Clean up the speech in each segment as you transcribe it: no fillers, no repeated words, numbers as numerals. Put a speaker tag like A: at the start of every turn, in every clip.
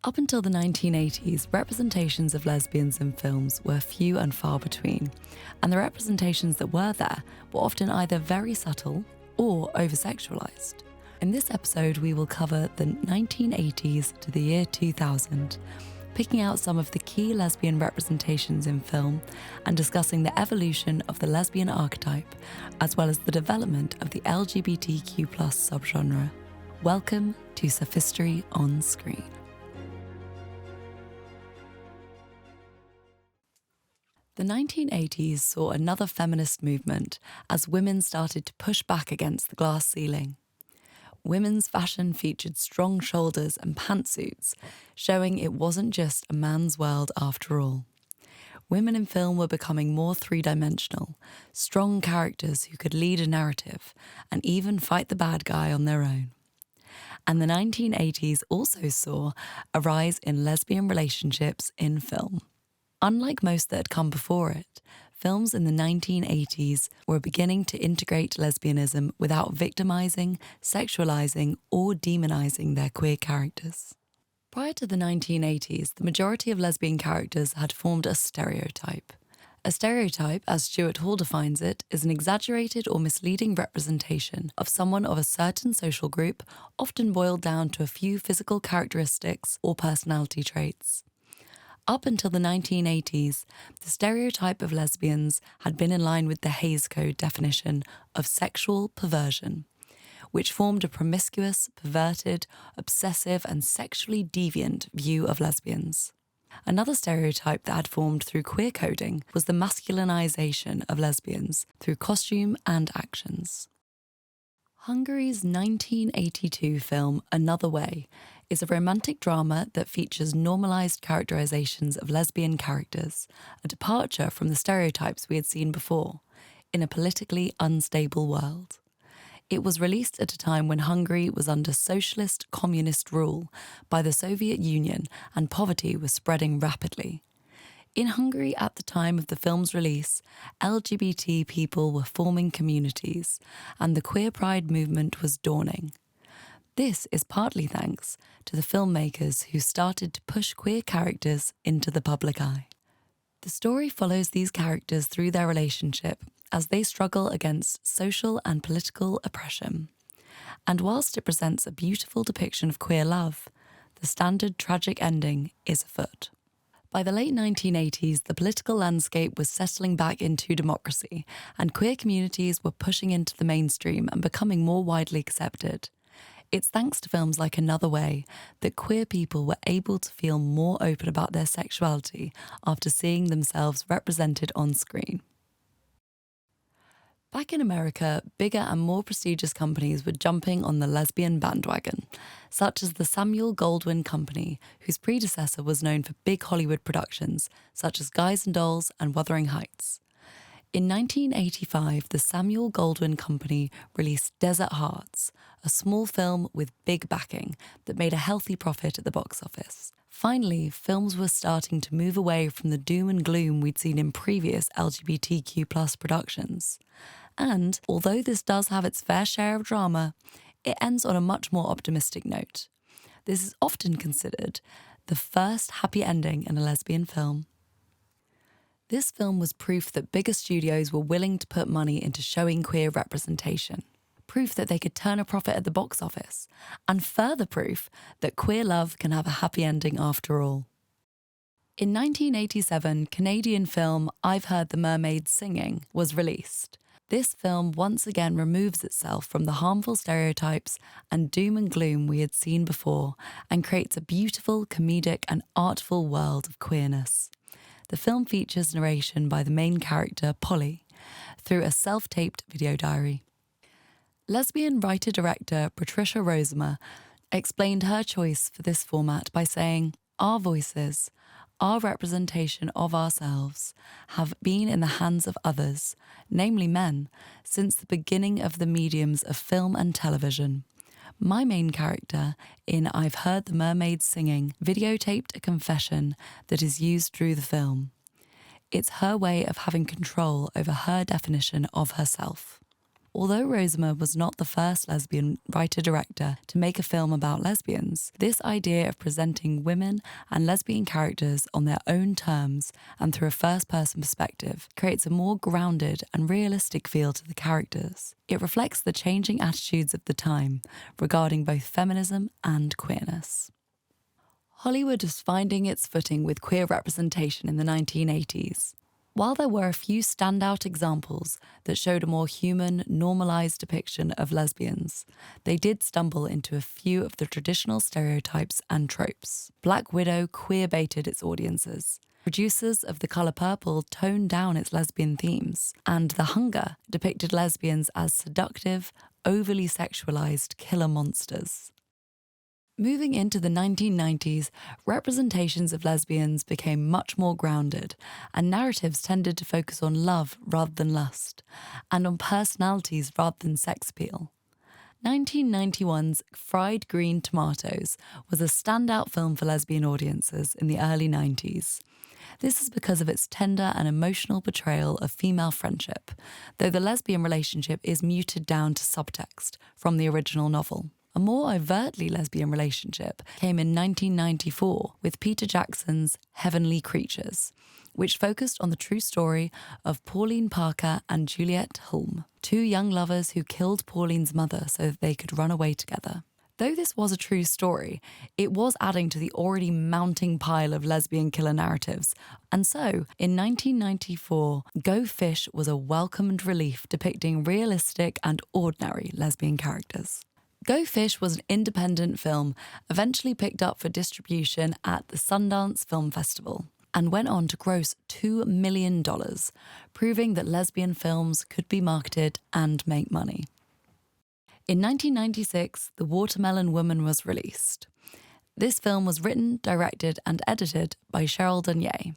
A: Up until the 1980s, representations of lesbians in films were few and far between, and the representations that were there were often either very subtle or over-sexualized. In this episode, we will cover the 1980s to the year 2000, picking out some of the key lesbian representations in film and discussing the evolution of the lesbian archetype, as well as the development of the LGBTQ+ subgenre. Welcome to Sapphistory on Screen. The 1980s saw another feminist movement as women started to push back against the glass ceiling. Women's fashion featured strong shoulders and pantsuits, showing it wasn't just a man's world after all. Women in film were becoming more three-dimensional, strong characters who could lead a narrative and even fight the bad guy on their own. And the 1980s also saw a rise in lesbian relationships in film. Unlike most that had come before it, films in the 1980s were beginning to integrate lesbianism without victimizing, sexualizing, or demonizing their queer characters. Prior to the 1980s, the majority of lesbian characters had formed a stereotype. A stereotype, as Stuart Hall defines it, is an exaggerated or misleading representation of someone of a certain social group, often boiled down to a few physical characteristics or personality traits. Up until the 1980s, the stereotype of lesbians had been in line with the Hays Code definition of sexual perversion, which formed a promiscuous, perverted, obsessive, and sexually deviant view of lesbians. Another stereotype that had formed through queer coding was the masculinization of lesbians through costume and actions. Hungary's 1982 film Another Way is a romantic drama that features normalized characterizations of lesbian characters, a departure from the stereotypes we had seen before, in a politically unstable world. It was released at a time when Hungary was under socialist communist rule by the Soviet Union and poverty was spreading rapidly. In Hungary at the time of the film's release, LGBT people were forming communities, and the queer pride movement was dawning. This is partly thanks to the filmmakers who started to push queer characters into the public eye. The story follows these characters through their relationship as they struggle against social and political oppression. And whilst it presents a beautiful depiction of queer love, the standard tragic ending is afoot. By the late 1980s, the political landscape was settling back into democracy, and queer communities were pushing into the mainstream and becoming more widely accepted. It's thanks to films like Another Way that queer people were able to feel more open about their sexuality after seeing themselves represented on screen. Back in America, bigger and more prestigious companies were jumping on the lesbian bandwagon, such as the Samuel Goldwyn Company, whose predecessor was known for big Hollywood productions such as Guys and Dolls and Wuthering Heights. In 1985, the Samuel Goldwyn Company released Desert Hearts, a small film with big backing that made a healthy profit at the box office. Finally, films were starting to move away from the doom and gloom we'd seen in previous LGBTQ+ productions. And, although this does have its fair share of drama, it ends on a much more optimistic note. This is often considered the first happy ending in a lesbian film. This film was proof that bigger studios were willing to put money into showing queer representation, proof that they could turn a profit at the box office, and further proof that queer love can have a happy ending after all. In 1987, Canadian film I've Heard the Mermaid Singing was released. This film once again removes itself from the harmful stereotypes and doom and gloom we had seen before and creates a beautiful, comedic and artful world of queerness. The film features narration by the main character, Polly, through a self-taped video diary. Lesbian writer-director Patricia Rozema explained her choice for this format by saying, "Our voices, our representation of ourselves, have been in the hands of others, namely men, since the beginning of the mediums of film and television. My main character, in I've Heard the Mermaid Singing, videotaped a confession that is used through the film. It's her way of having control over her definition of herself." Although Rosamund was not the first lesbian writer-director to make a film about lesbians, this idea of presenting women and lesbian characters on their own terms and through a first-person perspective creates a more grounded and realistic feel to the characters. It reflects the changing attitudes of the time regarding both feminism and queerness. Hollywood was finding its footing with queer representation in the 1980s. While there were a few standout examples that showed a more human, normalised depiction of lesbians, they did stumble into a few of the traditional stereotypes and tropes. Black Widow queer-baited its audiences. Producers of The Colour Purple toned down its lesbian themes, and The Hunger depicted lesbians as seductive, overly sexualised killer monsters. Moving into the 1990s, representations of lesbians became much more grounded, and narratives tended to focus on love rather than lust, and on personalities rather than sex appeal. 1991's Fried Green Tomatoes was a standout film for lesbian audiences in the early 90s. This is because of its tender and emotional portrayal of female friendship, though the lesbian relationship is muted down to subtext from the original novel. A more overtly lesbian relationship came in 1994 with Peter Jackson's Heavenly Creatures, which focused on the true story of Pauline Parker and Juliette Hulme, two young lovers who killed Pauline's mother so that they could run away together. Though this was a true story, it was adding to the already mounting pile of lesbian killer narratives, and so, in 1994, Go Fish was a welcomed relief depicting realistic and ordinary lesbian characters. Go Fish was an independent film, eventually picked up for distribution at the Sundance Film Festival, and went on to gross $2 million, proving that lesbian films could be marketed and make money. In 1996, The Watermelon Woman was released. This film was written, directed, and edited by Cheryl Dunye,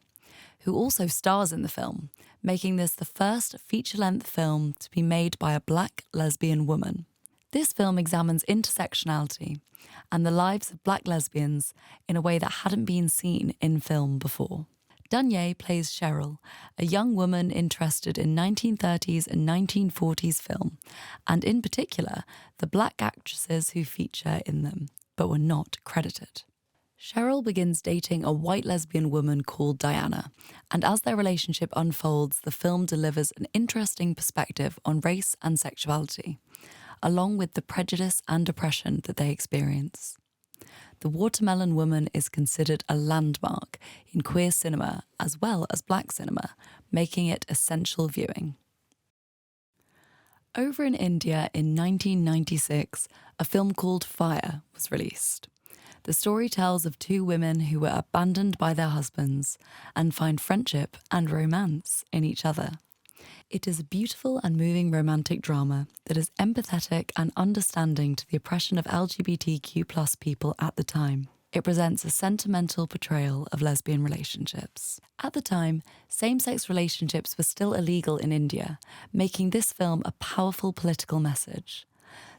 A: who also stars in the film, making this the first feature-length film to be made by a black lesbian woman. This film examines intersectionality and the lives of black lesbians in a way that hadn't been seen in film before. Dunye plays Cheryl, a young woman interested in 1930s and 1940s film, and in particular, the black actresses who feature in them, but were not credited. Cheryl begins dating a white lesbian woman called Diana, and as their relationship unfolds, the film delivers an interesting perspective on race and sexuality, along with the prejudice and oppression that they experience. The Watermelon Woman is considered a landmark in queer cinema as well as black cinema, making it essential viewing. Over in India in 1996, a film called Fire was released. The story tells of two women who were abandoned by their husbands and find friendship and romance in each other. It is a beautiful and moving romantic drama that is empathetic and understanding to the oppression of LGBTQ+ people at the time. It presents a sentimental portrayal of lesbian relationships. At the time, same-sex relationships were still illegal in India, making this film a powerful political message.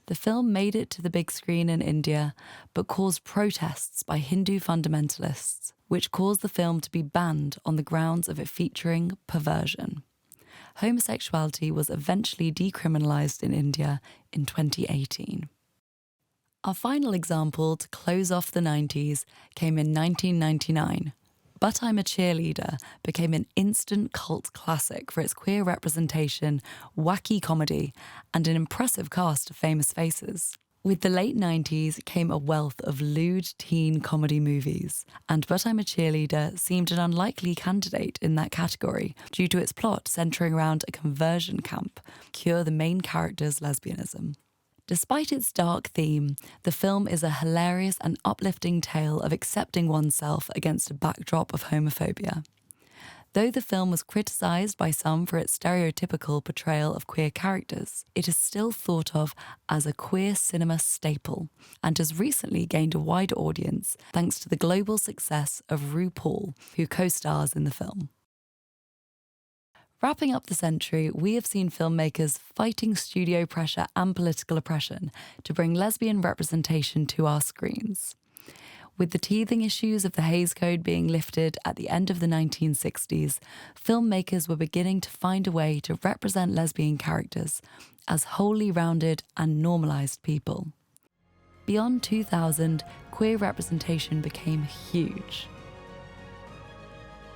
A: The film made it to the big screen in India, but caused protests by Hindu fundamentalists, which caused the film to be banned on the grounds of it featuring perversion. Homosexuality was eventually decriminalised in India in 2018. Our final example to close off the 90s came in 1999. But I'm a Cheerleader became an instant cult classic for its queer representation, wacky comedy, and an impressive cast of famous faces. With the late 90s came a wealth of lewd teen comedy movies, and But I'm a Cheerleader seemed an unlikely candidate in that category due to its plot centering around a conversion camp, cure the main character's lesbianism. Despite its dark theme, the film is a hilarious and uplifting tale of accepting oneself against a backdrop of homophobia. Though the film was criticised by some for its stereotypical portrayal of queer characters, it is still thought of as a queer cinema staple and has recently gained a wider audience thanks to the global success of RuPaul, who co-stars in the film. Wrapping up the century, we have seen filmmakers fighting studio pressure and political oppression to bring lesbian representation to our screens. With the teething issues of the Hays Code being lifted at the end of the 1960s, filmmakers were beginning to find a way to represent lesbian characters as wholly rounded and normalised people. Beyond 2000, queer representation became huge.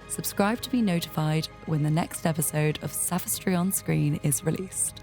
A: Subscribe to be notified when the next episode of Sapphistory on Screen is released.